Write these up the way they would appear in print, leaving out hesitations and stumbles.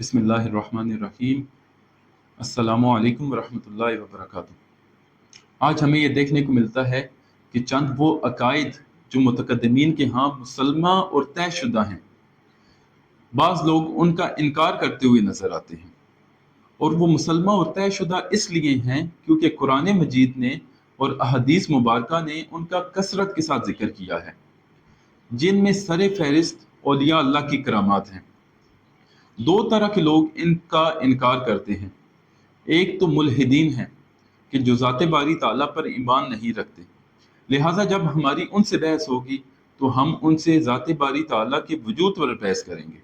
بسم اللہ الرحمن الرحیم۔ السلام علیکم ورحمۃ اللہ وبرکاتہ۔ آج ہمیں یہ دیکھنے کو ملتا ہے کہ چند وہ عقائد جو متقدمین کے ہاں مسلمہ اور طے شدہ ہیں، بعض لوگ ان کا انکار کرتے ہوئے نظر آتے ہیں، اور وہ مسلمہ اور طے شدہ اس لیے ہیں کیونکہ قرآن مجید نے اور احادیث مبارکہ نے ان کا کثرت کے ساتھ ذکر کیا ہے، جن میں سر فہرست اولیاء اللہ کی کرامات ہیں۔ دو طرح کے لوگ ان کا انکار کرتے ہیں۔ ایک تو ملحدین ہیں کہ جو ذات باری تعالیٰ پر ایمان نہیں رکھتے، لہٰذا جب ہماری ان سے بحث ہوگی تو ہم ان سے ذات باری تعالیٰ کے وجود پر بحث کریں گے۔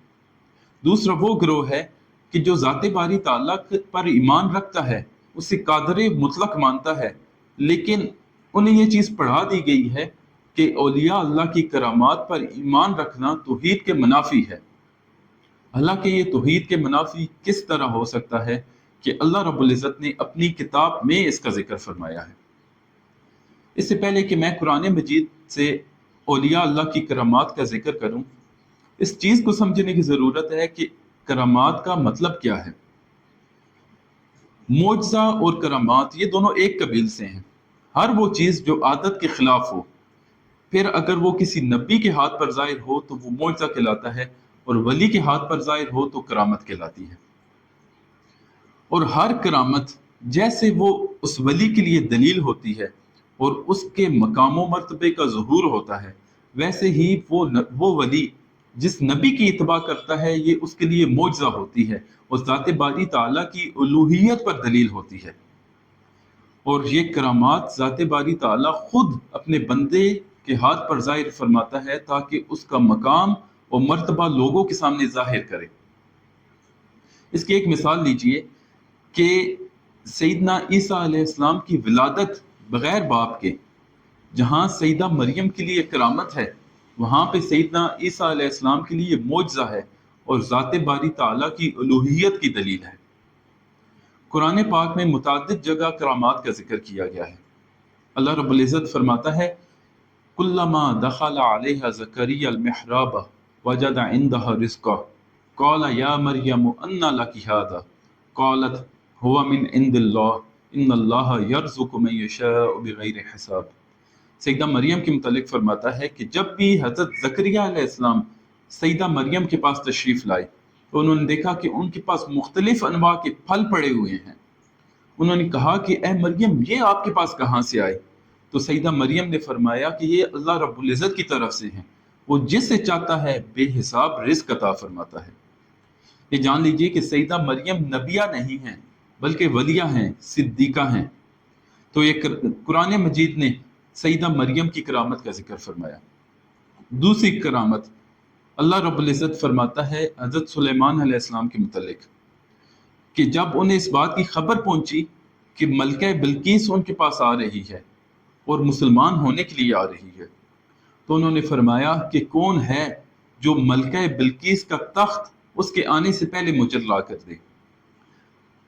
دوسرا وہ گروہ ہے کہ جو ذات باری تعالیٰ پر ایمان رکھتا ہے، اسے قادر مطلق مانتا ہے، لیکن انہیں یہ چیز پڑھا دی گئی ہے کہ اولیاء اللہ کی کرامات پر ایمان رکھنا توحید کے منافی ہے۔ حالانکہ یہ توحید کے منافی کس طرح ہو سکتا ہے کہ اللہ رب العزت نے اپنی کتاب میں اس کا ذکر فرمایا ہے۔ اس سے پہلے کہ میں قرآن مجید سے اولیاء اللہ کی کرامات کا ذکر کروں، اس چیز کو سمجھنے کی ضرورت ہے کہ کرامات کا مطلب کیا ہے۔ معجزہ اور کرامات یہ دونوں ایک قبیل سے ہیں۔ ہر وہ چیز جو عادت کے خلاف ہو، پھر اگر وہ کسی نبی کے ہاتھ پر ظاہر ہو تو وہ معجزہ کہلاتا ہے، اور ولی کے ہاتھ پر ظاہر ہو تو کرامت کہلاتی ہے۔ اور ہر کرامت جیسے وہ اس ولی کے لیے دلیل ہوتی ہے اور اس کے مقام و مرتبے کا ظہور ہوتا ہے، ویسے ہی وہ ولی جس نبی کی اتباع کرتا ہے یہ اس کے لیے معجزہ ہوتی ہے اور ذات باری تعالیٰ کی الوہیت پر دلیل ہوتی ہے۔ اور یہ کرامات ذات باری تعالیٰ خود اپنے بندے کے ہاتھ پر ظاہر فرماتا ہے تاکہ اس کا مقام اور مرتبہ لوگوں کے سامنے ظاہر کرے۔ اس کی ایک مثال لیجئے کہ سیدنا عیسیٰ علیہ السلام کی ولادت بغیر باپ کے، جہاں سیدہ مریم کے لیے کرامت ہے، وہاں پہ سیدنا عیسیٰ علیہ السلام کے لیے معجزہ ہے اور ذات باری تعالیٰ کی الوہیت کی دلیل ہے۔ قرآن پاک میں متعدد جگہ کرامات کا ذکر کیا گیا ہے۔ اللہ رب العزت فرماتا ہے کلما دخل علیہ زکریا المحراب وجد عندها رزقا قال یا مریم انا لک ھذا قالت هو من عند اللہ ان اللہ یرزق من یشاء بغیر حساب۔ سیدہ مریم کے متعلق فرماتا ہے کہ جب بھی حضرت زکریا علیہ السلام سیدہ مریم کے پاس تشریف لائے تو انہوں نے دیکھا کہ ان کے پاس مختلف انواع کے پھل پڑے ہوئے ہیں۔ انہوں نے کہا کہ اے مریم یہ آپ کے پاس کہاں سے آئے؟ تو سیدہ مریم نے فرمایا کہ یہ اللہ رب العزت کی طرف سے ہیں، وہ جس سے چاہتا ہے بے حساب رزق عطا فرماتا ہے۔ یہ جان لیجئے کہ سیدہ مریم نبیہ نہیں ہیں بلکہ ولیہ ہیں، صدیقہ ہیں۔ تو یہ قرآن مجید نے سیدہ مریم کی کرامت کا ذکر فرمایا۔ دوسری کرامت اللہ رب العزت فرماتا ہے حضرت سلیمان علیہ السلام کے متعلق کہ جب انہیں اس بات کی خبر پہنچی کہ ملکہ بلقیس ان کے پاس آ رہی ہے اور مسلمان ہونے کے لیے آ رہی ہے، تو انہوں نے فرمایا کہ کون ہے جو ملکہ بلقیس کا تخت اس کے آنے سے پہلے مجھے لا کر دے۔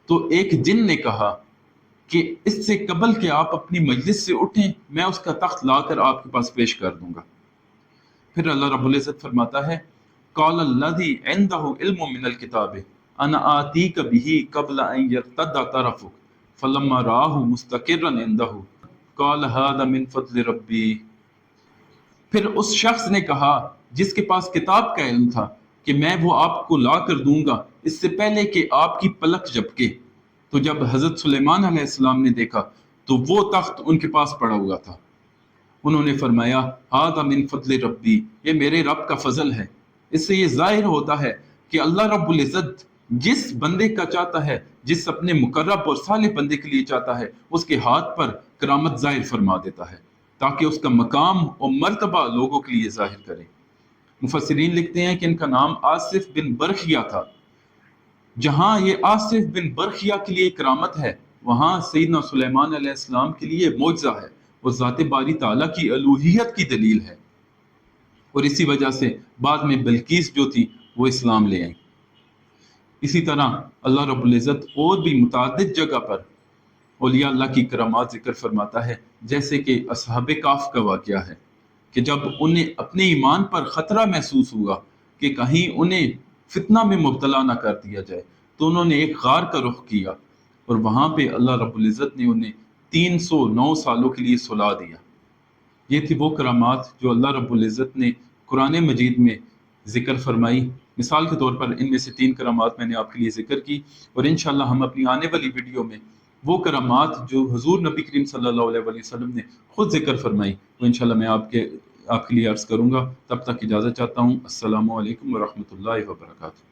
تو ایک جن نے کہا کہ اس سے قبل کہ آپ اپنی مجلس سے اٹھیں میں اس کا تخت لا کر آپ کے پاس پیش کر دوں گا۔ پھر اللہ رب العزت فرماتا ہے قال الذی عندہ علم من الکتاب انا آتیک بہ قبل ان یرتد طرفک فلما رآہ مستقرا عندہ قال ھذا من فضل ربی۔ پھر اس شخص نے کہا جس کے پاس کتاب کا علم تھا کہ میں وہ آپ کو لا کر دوں گا اس سے پہلے کہ آپ کی پلک جھپکے۔ تو جب حضرت سلیمان علیہ السلام نے دیکھا تو وہ تخت ان کے پاس پڑا ہوا تھا۔ انہوں نے فرمایا ھذا من فضل ربی، یہ میرے رب کا فضل ہے۔ اس سے یہ ظاہر ہوتا ہے کہ اللہ رب العزت جس بندے کا چاہتا ہے، جس اپنے مقرب اور صالح بندے کے لیے چاہتا ہے، اس کے ہاتھ پر کرامت ظاہر فرما دیتا ہے تاکہ اس کا مقام اور مرتبہ لوگوں کے لیے ظاہر کرے۔ مفسرین لکھتے ہیں کہ ان کا نام آصف بن برخیہ تھا۔ جہاں یہ آصف بن برخیہ کے لیے کرامت ہے، وہاں سیدنا سلیمان علیہ السلام کے لیے معجزہ ہے، وہ ذات باری تعالیٰ کی الوہیت کی دلیل ہے، اور اسی وجہ سے بعد میں بلقیس جو تھی وہ اسلام لے آئیں۔ اسی طرح اللہ رب العزت اور بھی متعدد جگہ پر اولیاء اللہ کی کرامات ذکر فرماتا ہے، جیسے کہ اصحاب کہف کا واقعہ ہے کہ جب انہیں اپنے ایمان پر خطرہ محسوس ہوا کہ کہیں انہیں فتنہ میں مبتلا نہ کر دیا جائے۔ تو انہوں نے ایک غار کا رخ کیا اور وہاں پہ اللہ رب العزت نے انہیں 309 سالوں کے لیے سلا دیا۔ یہ تھی وہ کرامات جو اللہ رب العزت نے قرآن مجید میں ذکر فرمائی۔ مثال کے طور پر ان میں سے 3 کرامات میں نے آپ کے لیے ذکر کی، اور انشاءاللہ ہم اپنی آنے والی ویڈیو میں وہ کرامات جو حضور نبی کریم صلی اللہ علیہ وآلہ وسلم نے خود ذکر فرمائی وہ انشاءاللہ میں آپ کے لیے عرض کروں گا۔ تب تک اجازت چاہتا ہوں۔ السلام علیکم ورحمۃ اللہ وبرکاتہ۔